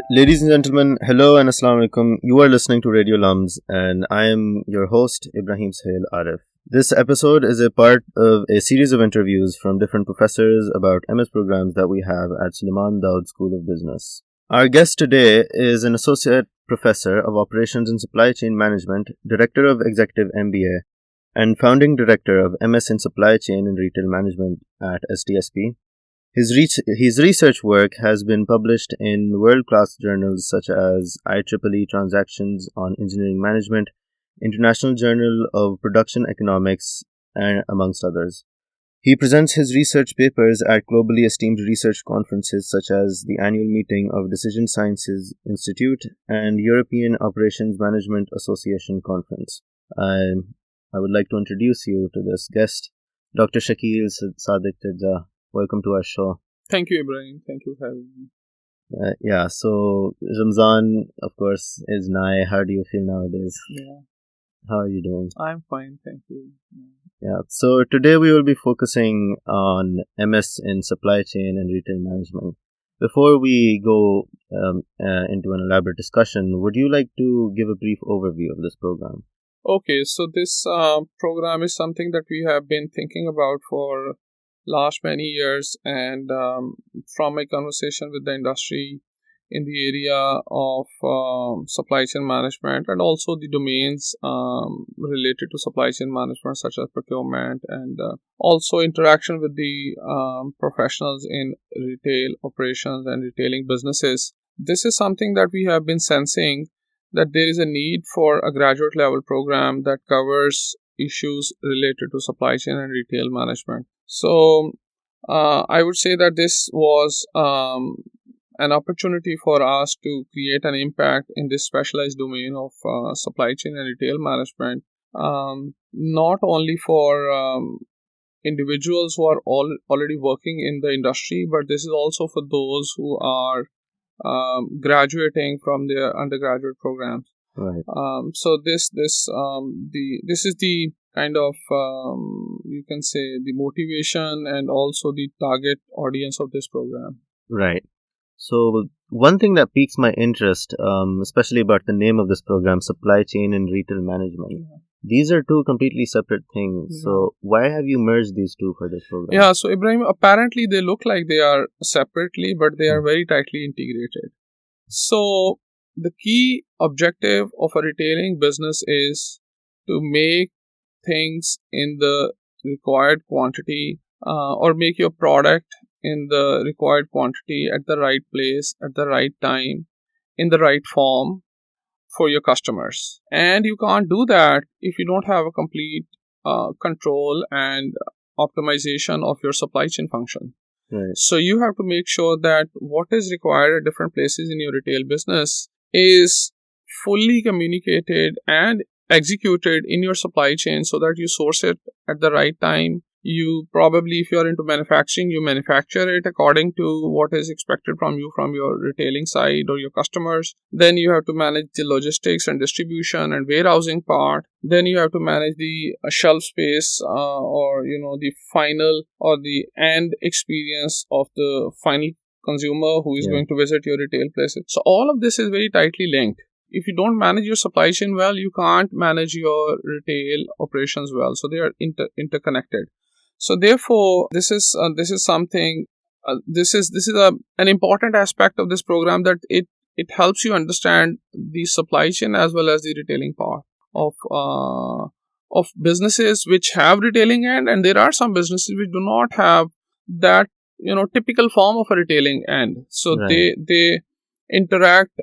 Ladies and gentlemen, hello and assalamu alaikum. You are listening to Radio LUMS and I am your host Ibrahim Arif. This episode is a part of a series of interviews from different professors about MS programs that we have at Suleman Dawood School of Business. Our guest today is an Associate Professor of Operations and Supply Chain Management, Director of Executive MBA, and Founding Director of MS in Supply Chain and Retail Management at SDSB. His research work has been published in world-class journals such as IEEE Transactions on Engineering Management, International Journal of Production Economics, and amongst others. He presents his research papers at globally esteemed research conferences such as the annual meeting of Decision Sciences Institute and European Operations Management Association Conference. I would like to introduce you to this guest, Dr. Shakeel Sadiq Jajja. Welcome to our show. Thank you, Ibrahim. Thank you for having me. So Ramzan, of course, is nigh. How do you feel nowadays? Yeah. How are you doing? I'm fine, thank you. Yeah. So today we will be focusing on MS in supply chain and retail management. Before we go into an elaborate discussion, would you like to give a brief overview of this program? Okay, so this program is something that we have been thinking about for last many years, and from my conversation with the industry in the area of supply chain management and also the domains related to supply chain management such as procurement and also interaction with the professionals in retail operations and retailing businesses. This is something that we have been sensing that there is a need for a graduate level program that covers issues related to supply chain and retail management. So I would say that this was an opportunity for us to create an impact in this specialized domain of supply chain and retail management, not only for individuals who are already working in the industry, but this is also for those who are graduating from their undergraduate programs. Right. So this is the kind of you can say the motivation and also the target audience of this program. Right. So one thing that piques my interest, especially about the name of this program, supply chain and retail management. Yeah. These are two completely separate things. Yeah. So why have you merged these two for this program? Yeah, so Ibrahim, apparently they look like they are separately, but they are very tightly integrated. So the key objective of a retailing business is to make things in the required quantity or make your product in the required quantity at the right place, at the right time, in the right form for your customers. And you can't do that if you don't have a complete control and optimization of your supply chain function. Right. So you have to make sure that what is required at different places in your retail business is fully communicated and executed in your supply chain so that you source it at the right time. You probably, if you're into manufacturing, you manufacture it according to what is expected from you from your retailing side or your customers. Then you have to manage the logistics and distribution and warehousing part. Then you have to manage the shelf space or the final or the end experience of the final consumer who is going to visit your retail places. So all of this is very tightly linked. If you don't manage your supply chain well, you can't manage your retail operations well. So they are interconnected. So therefore, this is something. This is an important aspect of this program, that it helps you understand the supply chain as well as the retailing part of businesses which have retailing end, and there are some businesses which do not have that typical form of a retailing end. So Right. they interact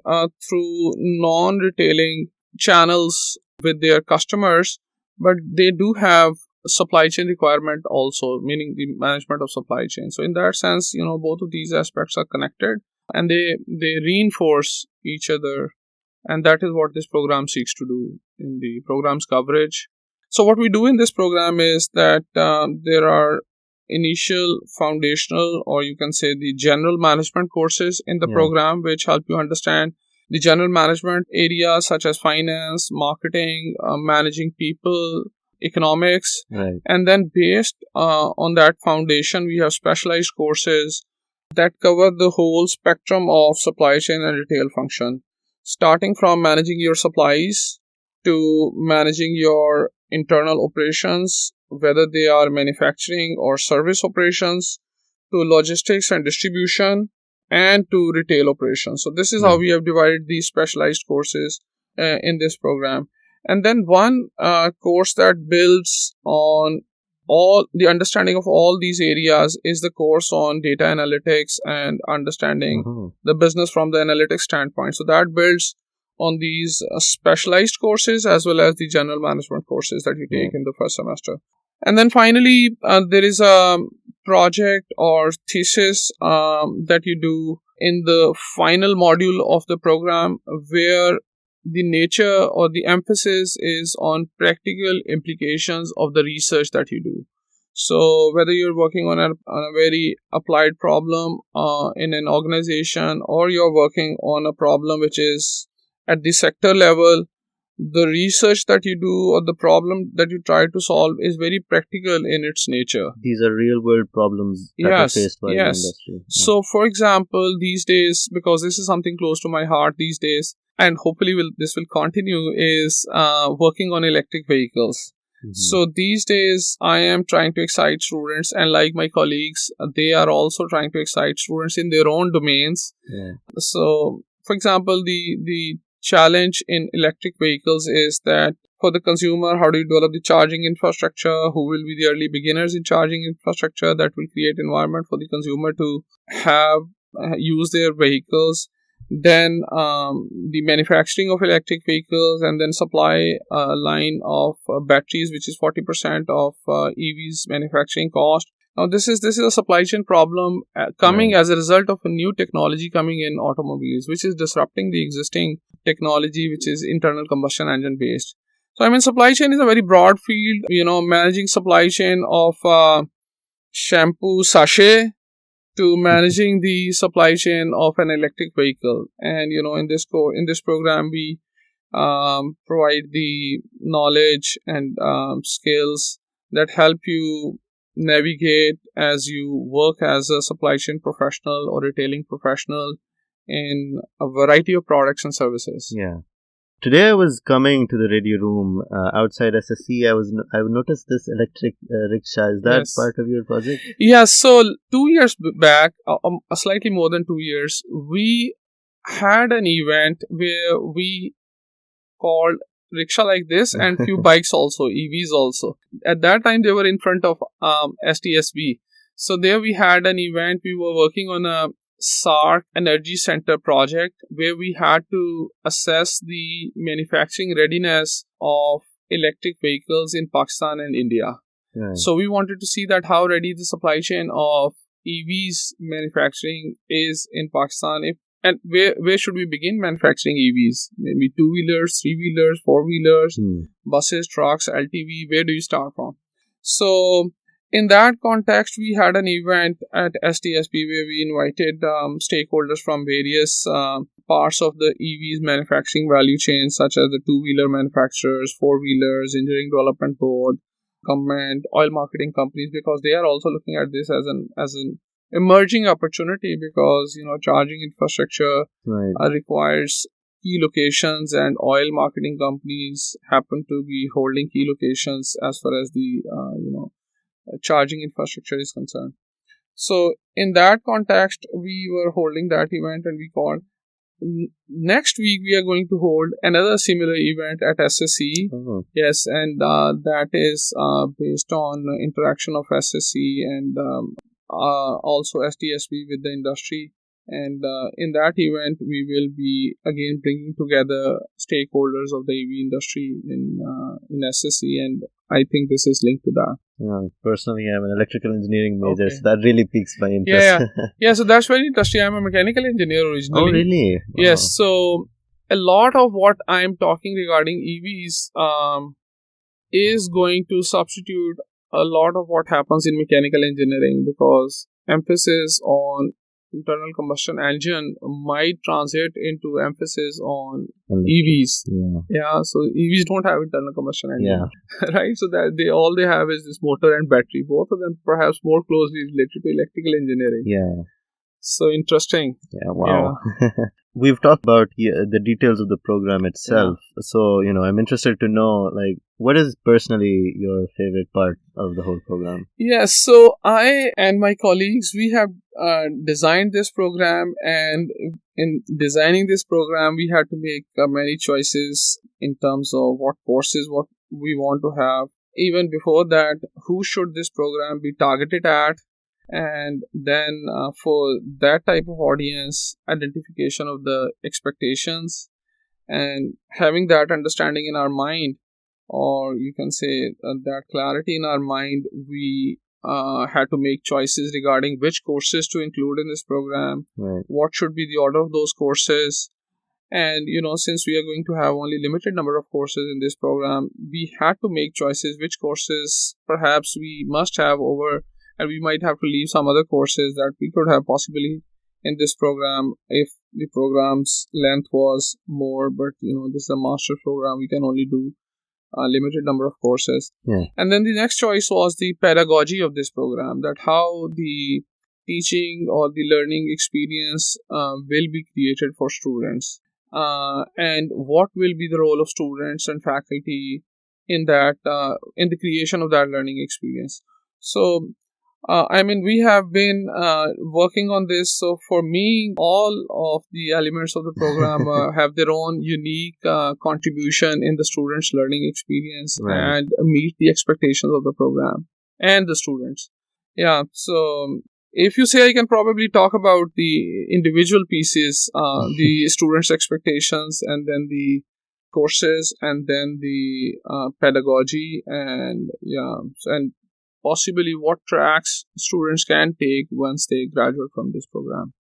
through non-retailing channels with their customers, but they do have supply chain requirement also, meaning the management of supply chain. So in that sense, both of these aspects are connected and they reinforce each other, and that is what this program seeks to do in the program's coverage. So what we do in this program is that there are initial foundational, or you can say the general management courses in the program, which help you understand the general management areas such as finance, marketing, managing people, economics. Right. And then based on that foundation, we have specialized courses that cover the whole spectrum of supply chain and retail function, starting from managing your supplies to managing your internal operations, whether they are manufacturing or service operations, to logistics and distribution, and to retail operations. So this is how we have divided these specialized courses in this program. And then one course that builds on all the understanding of all these areas is the course on data analytics and understanding the business from the analytics standpoint. So that builds on these specialized courses as well as the general management courses that you take in the first semester. And then finally, there is a project or thesis that you do in the final module of the program, where the nature or the emphasis is on practical implications of the research that you do. So whether you're working on a very applied problem in an organization, or you're working on a problem which is at the sector level, the research that you do or the problem that you try to solve is very practical in its nature. These are real world problems that are faced by the industry. So for example, these days, because this is something close to my heart these days, and hopefully this will continue, is working on electric vehicles. So these days I am trying to excite students, and like my colleagues, they are also trying to excite students in their own domains. So for example, the challenge in electric vehicles is that for the consumer, how do you develop the charging infrastructure? Who will be the early beginners in charging infrastructure that will create environment for the consumer to have use their vehicles? Then the manufacturing of electric vehicles, and then supply line of batteries, which is 40% of EVs manufacturing cost. Now this is a supply chain problem coming as a result of a new technology coming in automobiles, which is disrupting the existing technology, which is internal combustion engine based. So I mean, supply chain is a very broad field. Managing supply chain of shampoo sachet to managing the supply chain of an electric vehicle. And in this program we provide the knowledge and skills that help you navigate as you work as a supply chain professional or retailing professional in a variety of products and services. Today I was coming to the radio room outside SSC. I noticed this electric rickshaw. Is that part of your project? So 2 years back, slightly more than 2 years, we had an event where we called rickshaw like this and few bikes also, EVs also. At that time they were in front of SDSB. So there we had an event. We were working on a SARC Energy Center project where we had to assess the manufacturing readiness of electric vehicles in Pakistan and India. So we wanted to see that how ready the supply chain of EVs manufacturing is in Pakistan, and where should we begin manufacturing EVs? Maybe 2-wheelers, 3-wheelers, 4-wheelers, buses, trucks, LTV. Where do you start from? So in that context, we had an event at SDSB where we invited stakeholders from various parts of the EVs manufacturing value chain, such as the 2-wheeler manufacturers, 4-wheelers, engineering development board, government, oil marketing companies, because they are also looking at this as an emerging opportunity, because charging infrastructure requires key locations, and oil marketing companies happen to be holding key locations as far as the charging infrastructure is concerned. So in that context, we were holding that event, and we called next week we are going to hold another similar event at SSC. And that is based on interaction of SSC and also SDSB with the industry. And in that event, we will be again bringing together stakeholders of the EV industry in SSC, and I think this is linked to that. Personally, I'm an electrical engineering major, so that really piques my interest. So that's very interesting. I'm a mechanical engineer originally. Oh, really? Yes. So a lot of what I'm talking regarding EVs is going to substitute a lot of what happens in mechanical engineering, because emphasis on internal combustion engine might translate into emphasis on EVs. So EVs don't have internal combustion engine, right? So that they have is this motor and battery. Both of them perhaps more closely related to electrical engineering. So interesting. Yeah, wow. We've talked about the details of the program itself. So, I'm interested to know, like, what is personally your favorite part of the whole program? Yes, so I and my colleagues, we have designed this program, and in designing this program, we had to make many choices in terms of what courses, what we want to have. Even before that, who should this program be targeted at? And then for that type of audience, identification of the expectations and having that understanding in our mind, or you can say that clarity in our mind, we had to make choices regarding which courses to include in this program, Right. what should be the order of those courses. And since we are going to have only limited number of courses in this program, we had to make choices which courses perhaps we must have over, and we might have to leave some other courses that we could have possibly in this program if the program's length was more. But this is a master's program, we can only do a limited number of courses. Yeah. And then the next choice was the pedagogy of this program, that how the teaching or the learning experience will be created for students, and what will be the role of students and faculty in that in the creation of that learning experience. So we have been working on this. So for me, all of the elements of the program have their own unique contribution in the students' learning experience, Right. and meet the expectations of the program and the students. Yeah. So if you say, I can probably talk about the individual pieces, the students' expectations, and then the courses, and then the pedagogy, and and possibly what tracks students can take once they graduate from this program.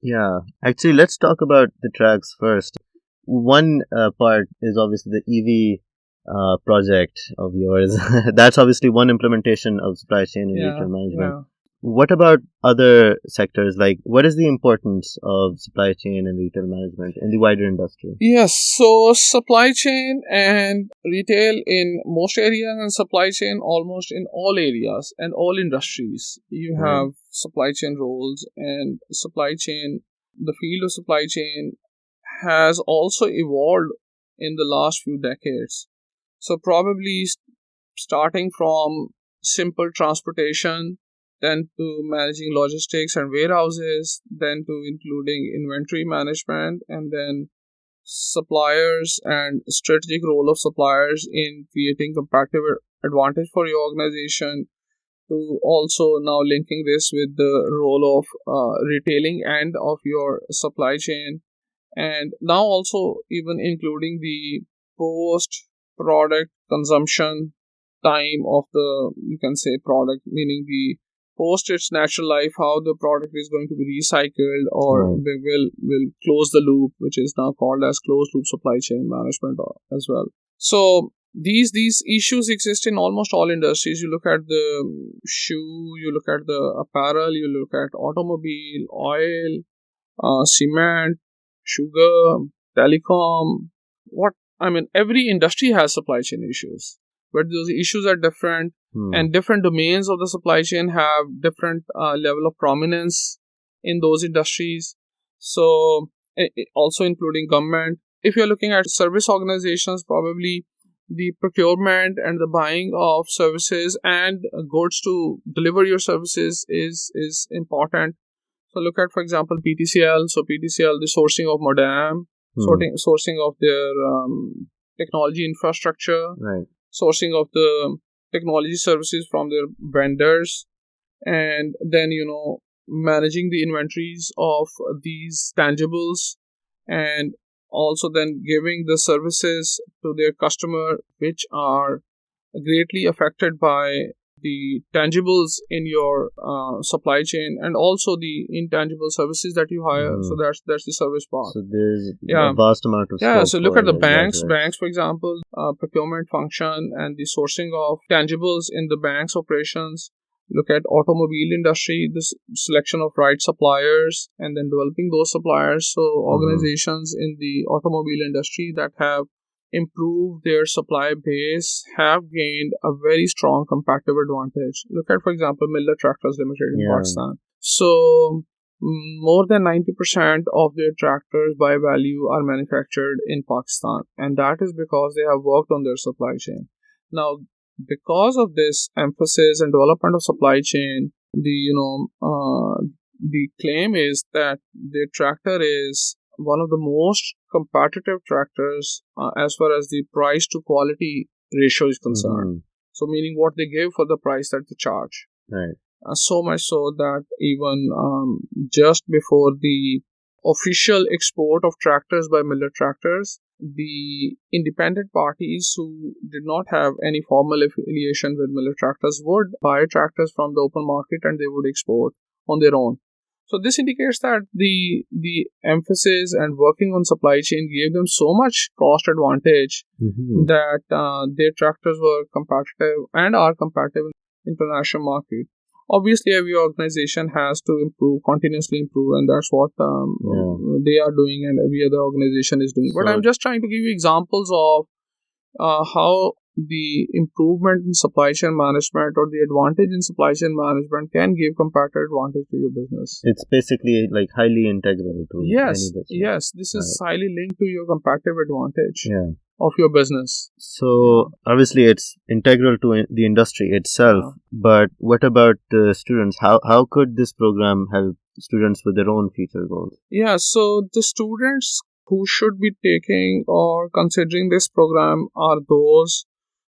Yeah. Actually, let's talk about the tracks first. One part is obviously the EV project of yours. That's obviously one implementation of supply chain and retail management. What about other sectors? Like, what is the importance of supply chain and retail management in the wider industry? Yes, so supply chain and retail in most areas, and supply chain almost in all areas and all industries. You have supply chain roles, and supply chain, the field of supply chain has also evolved in the last few decades. So probably starting from simple transportation, then to managing logistics and warehouses, then to including inventory management, and then suppliers and strategic role of suppliers in creating competitive advantage for your organization, to also now linking this with the role of retailing end of your supply chain, and now also even including the post product consumption time of the, you can say, product, meaning the post its natural life, how the product is going to be recycled, or we will close the loop, which is now called as closed loop supply chain management as well. So these issues exist in almost all industries. You look at the shoe, you look at the apparel, you look at automobile, oil, cement, sugar, telecom. Every industry has supply chain issues, but those issues are different, and different domains of the supply chain have different level of prominence in those industries. So also including government. If you're looking at service organizations, probably the procurement and the buying of services and goods to deliver your services is important. So look at, for example, PTCL. So PTCL, the sourcing of modem, sourcing of their technology infrastructure, sourcing of the technology services from their vendors, and then managing the inventories of these tangibles, and also then giving the services to their customer which are greatly affected by the tangibles in your supply chain, and also the intangible services that you hire. So that's the service part. So there's a vast amount of So look at the banks. graduates. Banks, for example, procurement function and the sourcing of tangibles in the bank's operations. Look at automobile industry, the selection of right suppliers, and then developing those suppliers. So organizations in the automobile industry that have improved their supply base have gained a very strong competitive advantage. Look at, for example, Miller Tractors Limited in Pakistan. So more than 90% of their tractors by value are manufactured in Pakistan, and that is because they have worked on their supply chain. Now, because of this emphasis and development of supply chain, the claim is that their tractor is one of the most competitive tractors as far as the price to quality ratio is concerned. So, meaning what they give for the price that they charge. Right. So much so that even just before the official export of tractors by Miller Tractors, the independent parties who did not have any formal affiliation with Miller Tractors would buy tractors from the open market and they would export on their own. So this indicates that the emphasis and working on supply chain gave them so much cost advantage that their tractors were competitive and are competitive in international market. Obviously, every organization has to improve, continuously improve, and that's what they are doing, and every other organization is doing. But I'm just trying to give you examples of how the improvement in supply chain management or the advantage in supply chain management can give competitive advantage to your business. It's basically like highly integral to any business. Yes, this is highly linked to your competitive advantage of your business. So obviously it's integral to the industry itself, but what about the students? How could this program help students with their own future goals? Yeah, so the students who should be taking or considering this program are those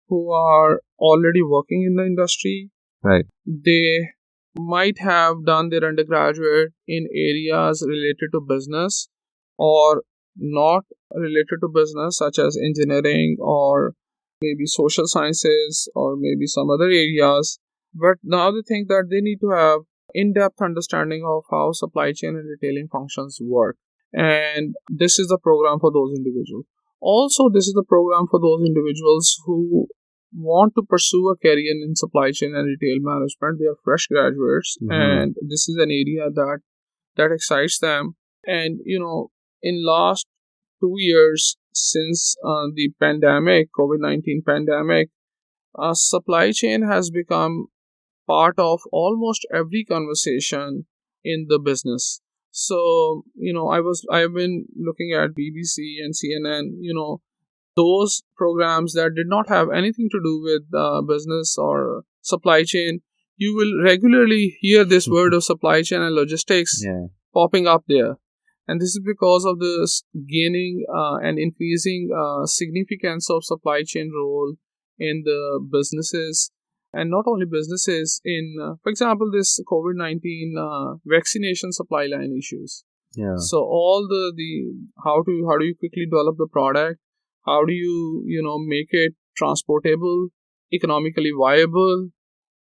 who are already working in the industry. Right. They might have done their undergraduate in areas related to business or not related to business, such as engineering or maybe social sciences or maybe some other areas. But now they think that they need to have in-depth understanding of how supply chain and retailing functions work. And this is the program for those individuals. Also, this is the program for those individuals who want to pursue a career in supply chain and retail management. They are fresh graduates, and this is an area that excites them. And in last 2 years since the pandemic, COVID-19 pandemic, supply chain has become part of almost every conversation in the business. So I've been looking at BBC and CNN. Those programs that did not have anything to do with business or supply chain, you will regularly hear this word of supply chain and logistics popping up there. And this is because of this gaining and increasing significance of supply chain role in the businesses. And not only businesses, for example, this COVID-19 vaccination supply line issues. So all the how do you quickly develop the product? How do you make it transportable, economically viable,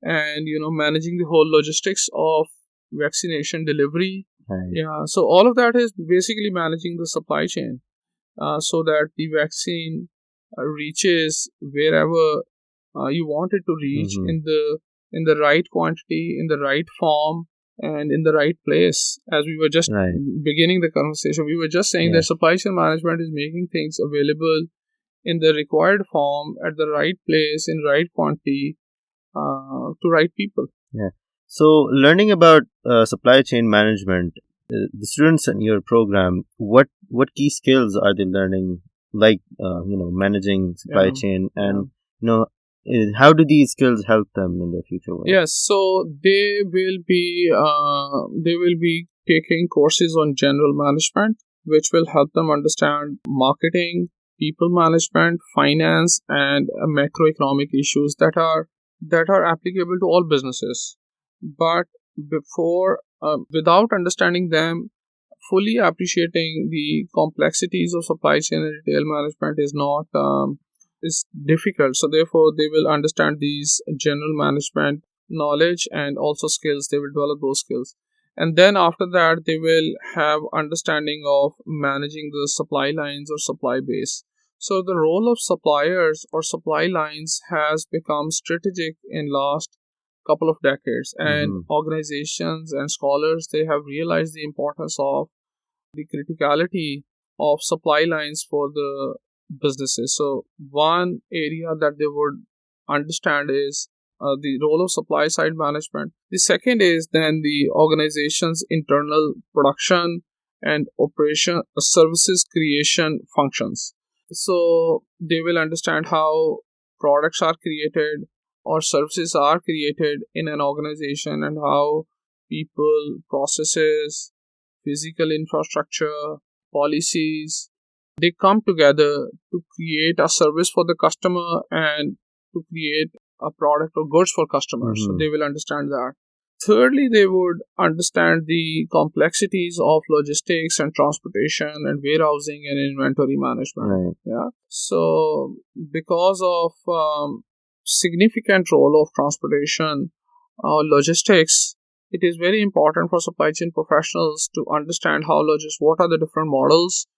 and managing the whole logistics of vaccination delivery. So all of that is basically managing the supply chain so that the vaccine reaches wherever you want it to reach in the right quantity, in the right form, and in the right place. As we were just beginning the conversation, we were just saying that supply chain management is making things available in the required form, at the right place, in right quantity, to right people. So learning about supply chain management, the students in your program, what key skills are they learning, like managing supply chain, and how do these skills help them in their future work? Yes, so they will be taking courses on general management, which will help them understand marketing, people management, finance, and macroeconomic issues that are applicable to all businesses. But without understanding them, fully appreciating the complexities of supply chain and retail management is difficult. So therefore, they will understand these general management knowledge and also skills. They will develop those skills. And then after that, they will have understanding of managing the supply lines or supply base. So the role of suppliers or supply lines has become strategic in last couple of decades, and organizations and scholars, they have realized the importance of the criticality of supply lines for the businesses. So one area that they would understand is the role of supply side management. The second is then the organization's internal production and operation services creation functions. So they will understand how products are created or services are created in an organization, and how people, processes, physical infrastructure, policies, they come together to create a service for the customer and to create a product or goods for customers. So they will understand that. Thirdly, they would understand the complexities of logistics and transportation and warehousing and inventory management. Right. Yeah. So because of significant role of transportation or logistics, it is very important for supply chain professionals to understand what are the different models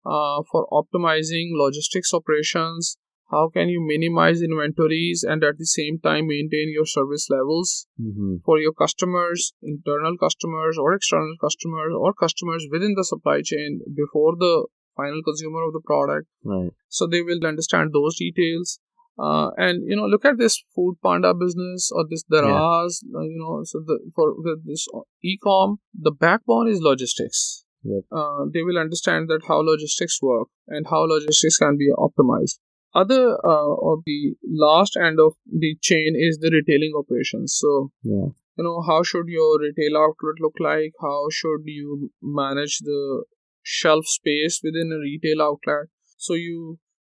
for optimizing logistics operations. How can you minimize inventories and at the same time maintain your service levels for your customers, internal customers or external customers, or customers within the supply chain before the final consumer of the product. Right. So they will understand those details. And look at this Food Panda business or this Daraz. For this e-com, the backbone is logistics. Yep. They will understand that how logistics work and how logistics can be optimized. Other or the last end of the chain is the retailing operations. So how should your retail outlet look like? How should you manage the shelf space within a retail outlet? So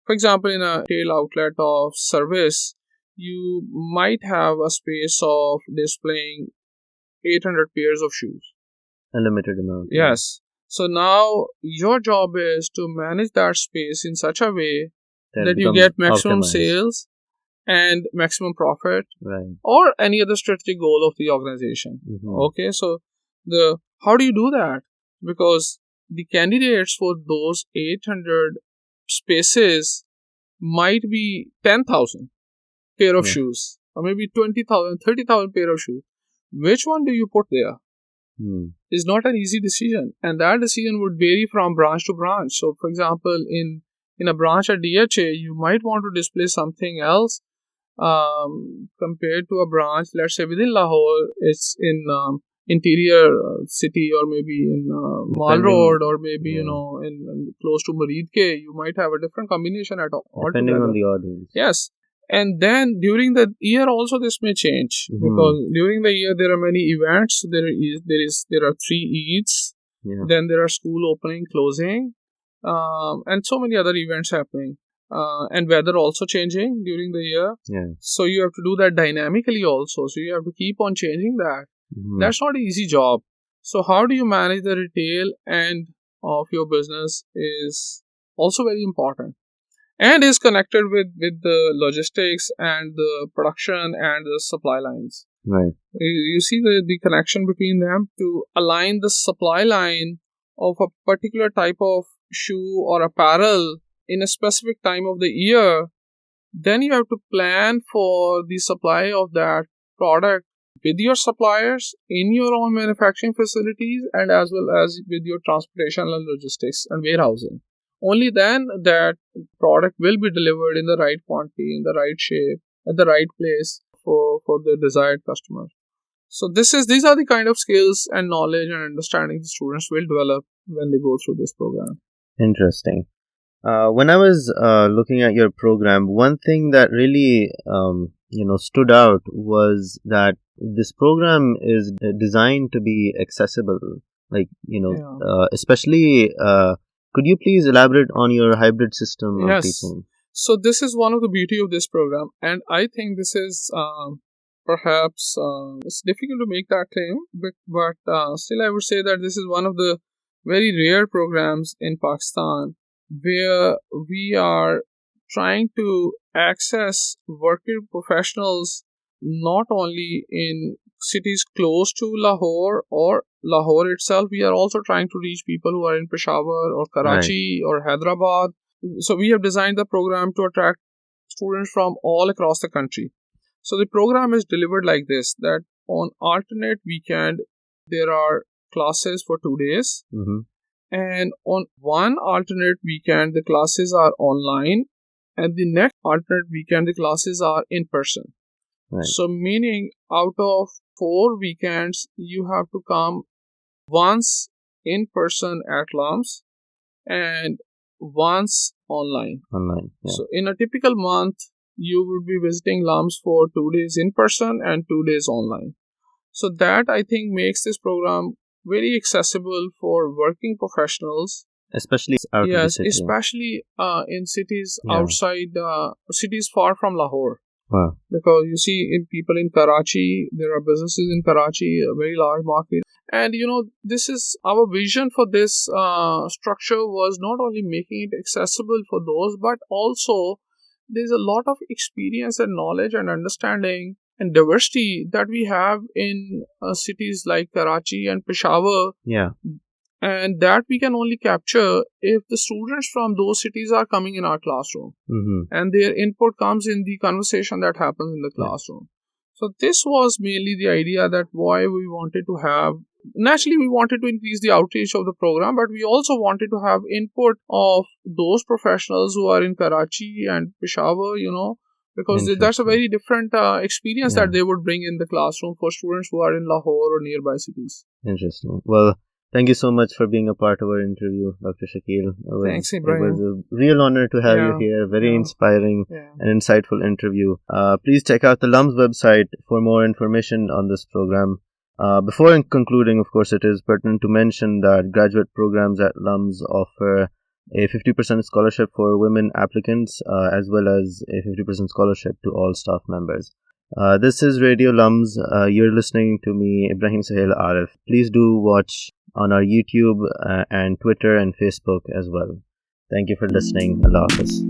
for example, in a retail outlet of service, you might have a space of displaying 800 pairs of shoes. A limited amount. Yes. So now your job is to manage that space in such a way that you get maximum sales and maximum profit, right, or any other strategic goal of the organization. Okay, so how do you do that? Because the candidates for those 800 spaces might be 10,000 pair of shoes, or maybe 20,000, 30,000 pair of shoes. Which one do you put there? Is not an easy decision, and that decision would vary from branch to branch. So, for example, in a branch at DHA, you might want to display something else compared to a branch, let's say within Lahore, it's in interior city, or maybe in Mall Road, or maybe in close to Mareed K. You might have a different combination at all. Depending on the audience. Yes. And then during the year also this may change, because during the year there are many events. There are 3 Eids, then there are school opening, closing, and so many other events happening, and weather also changing during the year. So you have to do that dynamically also. So you have to keep on changing that. That's not an easy job. So how do you manage the retail end of your business is also very important, and is connected with the logistics and the production and the supply lines. Right. You see the connection between them. To align the supply line of a particular type of shoe or apparel in a specific time of the year, then you have to plan for the supply of that product with your suppliers in your own manufacturing facilities, and as well as with your transportation and logistics and warehousing. Only then that product will be delivered in the right quantity, in the right shape, at the right place for the desired customer. So these are the kind of skills and knowledge and understanding the students will develop when they go through this program. Interesting. When I was looking at your program, one thing that really stood out was that this program is designed to be accessible. Especially. Could you please elaborate on your hybrid system of teaching? So this is one of the beauty of this program, and I think this is perhaps it's difficult to make that claim, but still I would say that this is one of the very rare programs in Pakistan where we are trying to access working professionals not only in cities close to Lahore or Lahore itself. We are also trying to reach people who are in Peshawar or Karachi or Hyderabad. So we have designed the program to attract students from all across the country. So the program is delivered like this, that on alternate weekend there are classes for 2 days, and on one alternate weekend the classes are online, and the next alternate weekend the classes are in person. Right. So meaning out of 4 weekends, you have to come once in person at LUMS and once online. Online. Yeah. So in a typical month, you would be visiting LUMS for 2 days in person and 2 days online. So that I think makes this program very accessible for working professionals. Especially out of the Yes, city. especially in cities Yeah. outside, cities far from Lahore. Wow. Because you see, in people in Karachi, there are businesses in Karachi, a very large market. And this is our vision for this structure, was not only making it accessible for those, but also there's a lot of experience and knowledge and understanding and diversity that we have in cities like Karachi and Peshawar. Yeah. And that we can only capture if the students from those cities are coming in our classroom. Mm-hmm. And their input comes in the conversation that happens in the classroom. So this was mainly the idea, that why we wanted to have, naturally we wanted to increase the outreach of the program, but we also wanted to have input of those professionals who are in Karachi and Peshawar, because that's a very different experience that they would bring in the classroom for students who are in Lahore or nearby cities. Interesting. Well, thank you so much for being a part of our interview, Dr. Shakeel. Thanks, Ibrahim. It was a real honor to have you here. Very inspiring and insightful interview. Please check out the LUMS website for more information on this program. Before concluding, of course, it is pertinent to mention that graduate programs at LUMS offer a 50% scholarship for women applicants, as well as a 50% scholarship to all staff members. This is Radio LUMS. You're listening to me, Ibrahim Sahil Arif. Please do watch on our YouTube and Twitter and Facebook as well. Thank you for listening. Allah Hafiz.